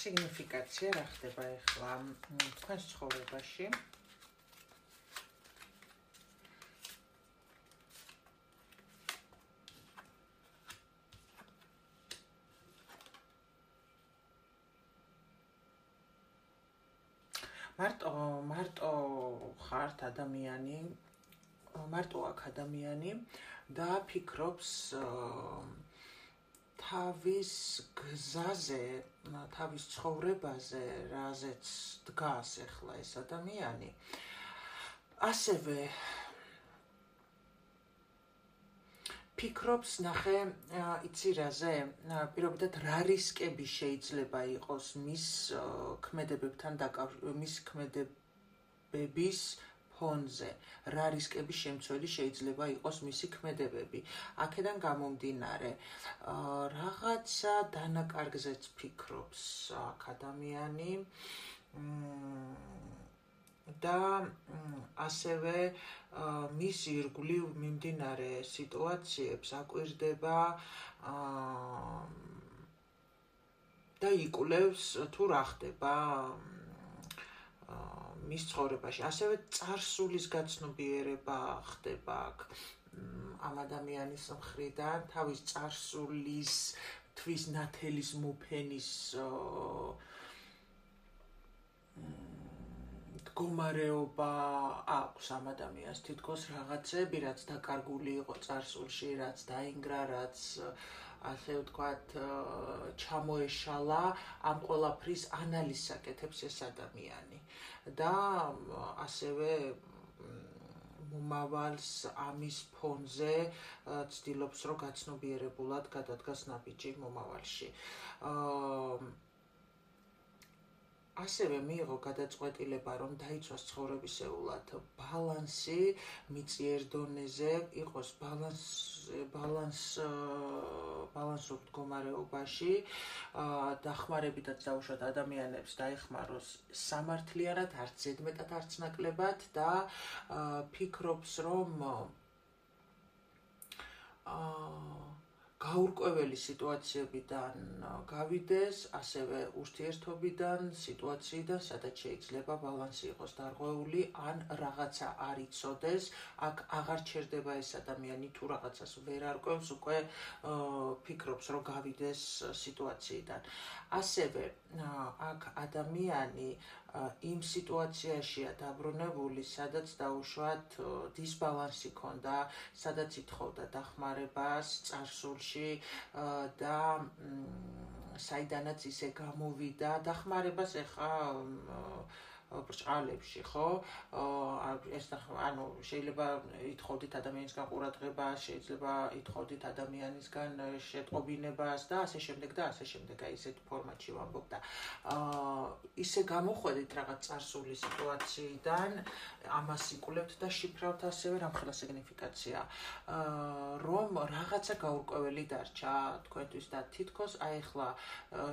სიგნიფიკაცია რა ხდება ახლა თქვენს ცხოვრებაში? მარტო ხართ ადამიანი, მარტო აქ ადამიანი და ფიქრობს თავის გზაზე, თავის ცხოვრებაზე, რაზეც დგას ახლა ეს ადამიანი. ასევე ფიქრობს ნახე, იცი რაზე, პირობითად რა რისკები შეიძლება იყოს მის ქმედებებთან მის ქმედებების ფონზე, რა რისკები შემცველი შეიძლება იყოს მისი ქმედებები. აქედან გამომდინარე, რაღაცა დანაკარგზეც ფიქრობს აქ ადამიანი და ასევე მის ირგვლივ მიმდინარე სიტუაციებს აკვირდება და იკვლევს თუ რა ხდება მის ცხოვრებაში. ასევე წარსულის გაცნობიერება ხდება აქ ამ ადამიანის მხრიდან, თავის წარსულის თვის ნათელის მოფენის მდგომარეობა აქვს ამ ადამიანს, თითქოს რაღაცები, რაც დაკარგული იყო წარსულში, რაც დაინგრა, რაც ასე ვთქვათ, ჩამოეშალა, ამ ყველაფრის ანალიზს აკეთებს ეს ადამიანი. და ასევე მომავალს ამის ფონზე ცდილობს, რომ გაცნობიერებულად გადადგას ნაბიჯი მომავალში. ასევე მიიღო გადაწყვეტილება, რომ დაიცვას ცხოვრებისეულად ბალანსი, მიწიერ დონეზე, იყოს ბალანსურ მდგომარეობაში, დახმარებითაც დაუშვათ ადამიანებს დაეხმაროს სამართლიანად, არც ზედმეტად, არც ნაკლებად და ფიქრობს, რომ გაურკვეველი სიტუაციებიდან გავიდეს, ასევე ურთიერთობიდან, სიტუაციიდან, სადაც შეიძლება ბალანსი იყოს დარღვეული, ან რაღაცა არ იცოდეს, აქ აღარ ჩერდება ეს ადამიანი, თუ რაღაცას ვერ არკვევს, უკვე ფიქრობს, რომ გავიდეს სიტუაციიდან. ასევე აქ ადამიანი იმ სიტუაციაშია დაბრუნებული, სადაც დაუშვათ დისბალანსი ჰქონდა, სადაც ითხოვდა დახმარებას წარსულში და საიდანაც ისე გამოვიდა დახმარებას ეხა ბრჭყალებში, ხო? ეს ანუ შეიძლება ითხოვდით ადამიანისგან ყურადღებას, შეიძლება ითხოვდით ადამიანისგან შეტყობინებას და ასე შემდეგ და ასე შემდეგ, აი ესეთ ფორმატში ვამბობ და ისე გამოხვედით რაღაც წარსული სიტუაციიდან, ამას იკვლევთ და შიფრავთ ასევე რამხელა სიგნიფიკაცია, რომ რაღაცა გაურკვეველი დარჩა თქვენთვის და თითქოს აი ახლა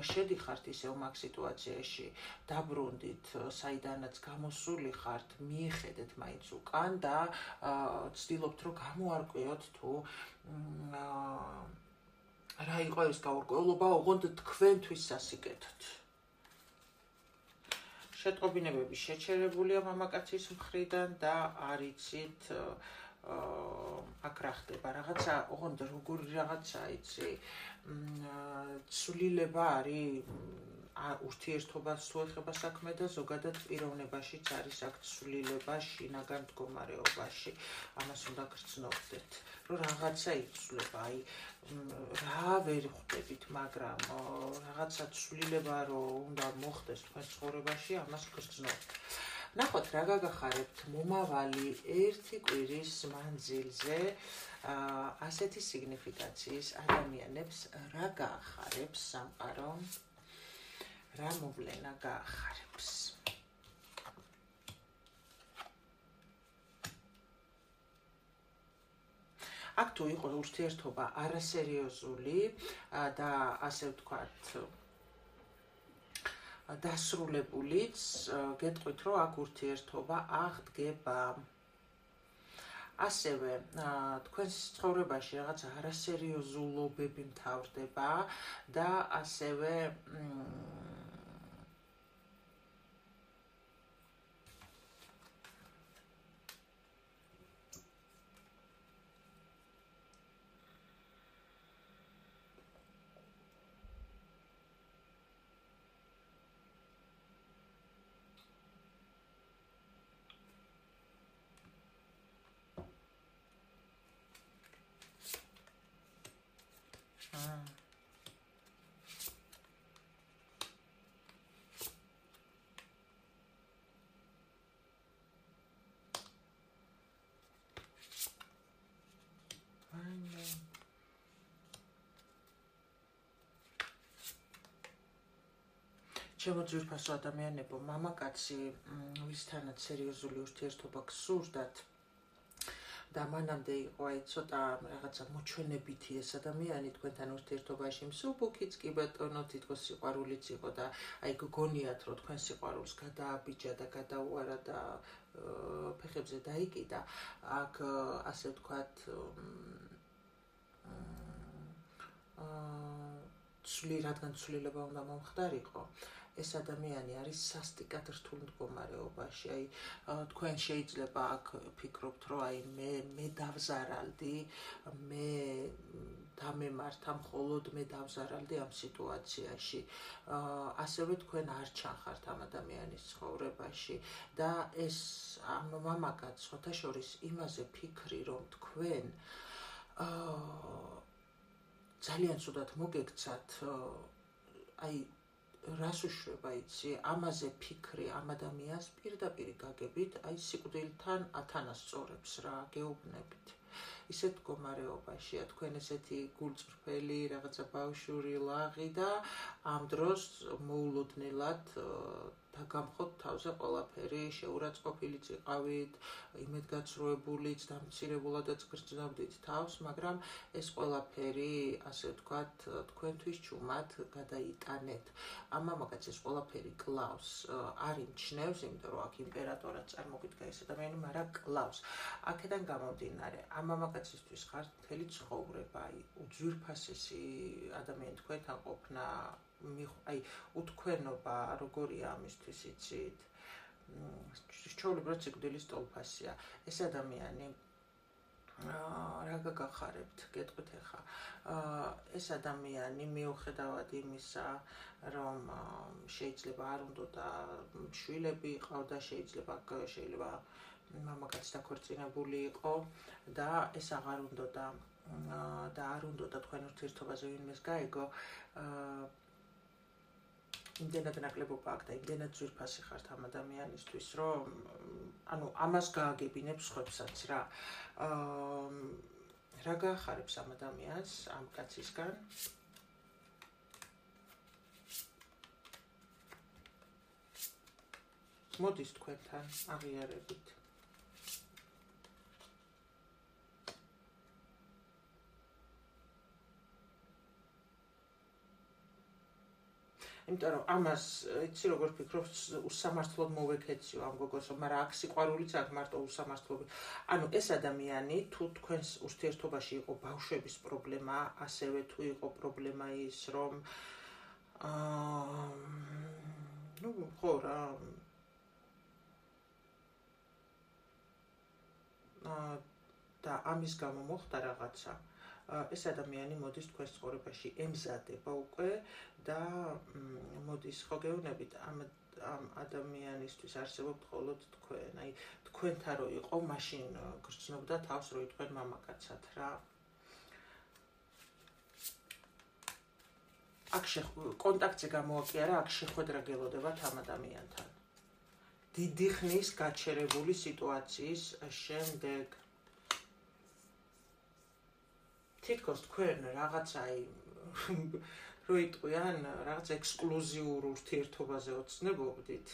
შედიხართ ისევ მაგ სიტუაციაში, დაბრუნდით საიდანაც გამოსული ხართ, მიეხედეთ მაინც უკან და ცდილობთ, რომ გამოარკვიოთ თუ რა იყო ეს გაურკვევლობა, ოღონდ თქვენთვის სასიკეთოდ. შეტყობინებები შეჩერებულია მამაკაცის მხრიდან და არ იცით აქ რა ხდება, რაღაცა, ოღონდ როგორი რაღაცა, იცი, ცვლილება არის ურთიერთობას თუ ეხება საქმე და ზოგადად პიროვნებაშიც არის აქ ცვლილება შინაგან მდგომარეობაში. ამას უნდა გრძნობდეთ, რომ რაღაცა იცვლება, აი რა ვერ ხვდებით, მაგრამ რაღაცა ცვლილება რომ უნდა მოხდეს თქვენ ცხოვრებაში, ამას გრძნობთ. ნახოთ, რა გაგახარებთ მომავალი 1 კვირის მანძილზე ასეთი სიგნიფიკაციის ადამიანებს, რა გაახარებს სამყარო, რა მოვლენა გაახარებს. აქ თუ იყო ურთიერთობა არასერიოზული და ასე ვთქვათ დასრულებულიც, გეტყვით, რომ აქ ურთიერთობა აღდგება. ასევე თქვენს ცხოვრებაში რაღაცა არასერიოზულობები მთავრდება და ასევე ჩემო ძვირფასო ადამიანებო, მამაკაცი ვისთანაც სერიოზული ურთიერთობა გსურდათ და მანამდე იყო აი ცოტა რაღაცა მოჩვენებითი ეს ადამიანი თქვენთან ურთიერთობაში მსუბუქიც კი ბატონო, თითქოს სიყვარულიც იყო და აი გგონიათ რომ თქვენ სიყვარულს გადააბიჯა და გადაუარა და ფეხებზე დაიკიდა, აქ ასე ვთქვათ რადგან ცვლილება უნდა მომხდარიყო, ეს ადამიანი არის სასტიკად რთულ მდგომარეობაში. აი თქვენ შეიძლება აქ ფიქრობთ, რომ აი მე დავზარალდი, მე დამემართა, მხოლოდ მე დავზარალდი ამ სიტუაციაში. ასევე თქვენ არ ჩანხართ ამ ადამიანის ცხოვრებაში და ეს ამ მამაკაც სხვათა შორის იმაზე ფიქრი, რომ თქვენ ძალიან ცუდად მოგექცათ, აი რას უშვება იცი, ამაზე ფიქრი ამ ადამიანს პირდაპირ გაგებით, აი სიკვდილთან ათანასწორებს რა, გეუბნებით. ისეთ მდგომარეობაშია თქვენ ესეთი გულწრფელი, რაღაცა ბავშვური ლაღი და ამ დროს მოულოდნელად დაგამხოთ თავზე ყველაფერი, შეურაცხყოფილიც იყავით, იმედგაცრუებულიც, დამცირებულადაც გრძნობდით თავს, მაგრამ ეს ყველაფერი, ასე ვთქვათ, თქვენთვის ჩუმად გადაიტანეთ. ამ მამაკაცს ეს ყველაფერი კლავს, არ იმჩნევს, იმიტომ რომ აქ იმპერატორად წარმოგვიდგა ეს ადამიანი, მაგრამ კლავს. აქედან გამომდინარე, ამ მამაკაცისთვის ხართ მთელი ცხოვრება, აი უძვირფასესი ადამიანი თქვენთან ყოფნა, აი უთქვენობა როგორია ამისთვის იცით, ჩვეულებრივად სიკვდილის ტოლფასია. ეს ადამიანი რა გაგახარებთ, გეტყვით ახლა, ეს ადამიანი მიუხედავად იმისა, რომ შეიძლება არ უნდოდა შვილები იყავდა, შეიძლება მამაკაც დაქორწინებული იყო და ეს აღარ უნდოდა და არ უნდოდა თქვენ ურთიერთობაზე ვინმეს გაიგო, იმდენად ნაკლებობა აქვს და იმდენად ძვირფასი ხართ ამ ადამიანისთვის, რომ ანუ ამას გააგებინებს სხვებსაც რა. რა გაახარებს ამ ადამიანს ამ კაცისგან? მოდის თქვენთან აღიარებით. იმიტომ რომ ამას იცი როგორ ფიქრობ, უსამართლოდ მოვეკეციო ამ გოგოს, მაგრამ აქ სიყვარულიც აქ მარტო უსამართლობი. ანუ ეს ადამიანი თუ თქვენს ურთიერთობაში იყო ბავშვების პრობლემა, ასევე თუ იყო პრობლემა ის, რომ ხო რა და ამის გამო მოხდა რაღაცა. ეს ადამიანი მოდის თქვენს ცხოვრებაში, ემზადება უკვე და მოდის ხო გეუბნებით ამ ადამიანისთვის არსებობთ მხოლოდ თქვენ. აი თქვენთან რო იყო, მაშინ გრძნობდა თავს, რო იტყვენ მამაკაცად რა. აქ კონტაქტზე გამოაკიარა, აქ შეხვედრა გელოდებათ ამ ადამიანთან. დიდი ხნის გაჩერებული სიტუაციის შემდეგ. თითქოს თქვენ რაღაცა რო იტყვიან, რაღაც ექსკლუზიურ ურთიერთობაზე ოცნებობდით.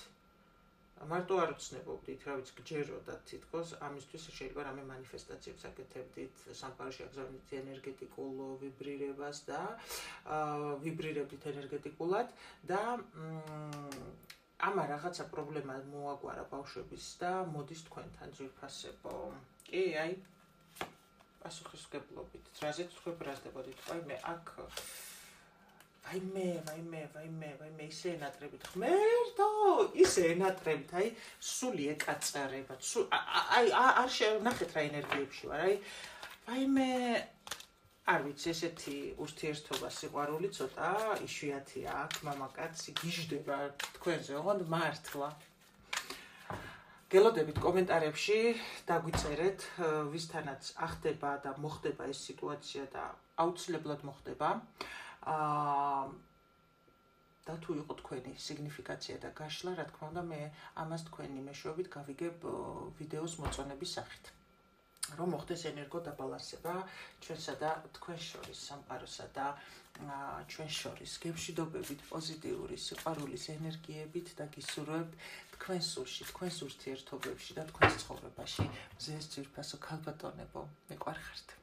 მარტო არ ოცნებობდით, რა ვიცი, გჯეროდათ თითქოს, ამისთვის შეიძლება რამე მანიფესტაციებს აკეთებდით, სამყაროში აგზავნით ენერგეტიკულ ვიბრირებას და ვიბრირებდით ენერგეტიკულად და ამა რაღაცა პრობლემა მოაგვარა ბავშვების და მოდის თქვენთან ძვირფასებო. კი, აი პასუხისმგებლობით. რაზეც თქვენ ბრაზდებოდით, აი მე აქ ვაიმე, ისე ენატრებით, ღმერთო, ისე ენატრებით, აი, სული ეკაწარებათ, აი, არ ნახეთ რა ენერგიებში ვარ, აი, ვაიმე, არ ვიცი, ესეთი ურთიერთობა, სიყვარული ცოტა იშვიათია აქ, მამაკაცი გიждდება თქვენზე, ოღონდ მართლა. გელოდებით კომენტარებში დაგვიწერეთ, ვისთანაც ახდება და მოხდება ეს სიტუაცია და აუცილებლად მოხდება. და თუ იყო თქვენი სიგნიფიკაცია და გაშლა, რა თქმა უნდა, მე ამას თქვენი მეშვეობით გავიგებ ვიდეოს მოწონების სახით. რომ მოხდეს ენერგო დაბალანსება ჩვენსა და თქვენ შორის, სამყაროსა და ჩვენ შორის, გემშვიდობებით, პოზიტიური სიყვარულის ენერგიებით და გისურვებთ თქვენ სულში, თქვენს ურთიერთობებში და თქვენს ცხოვრებაში მზეს ძვირფასო ქალბატონებო, მეყვარხართ.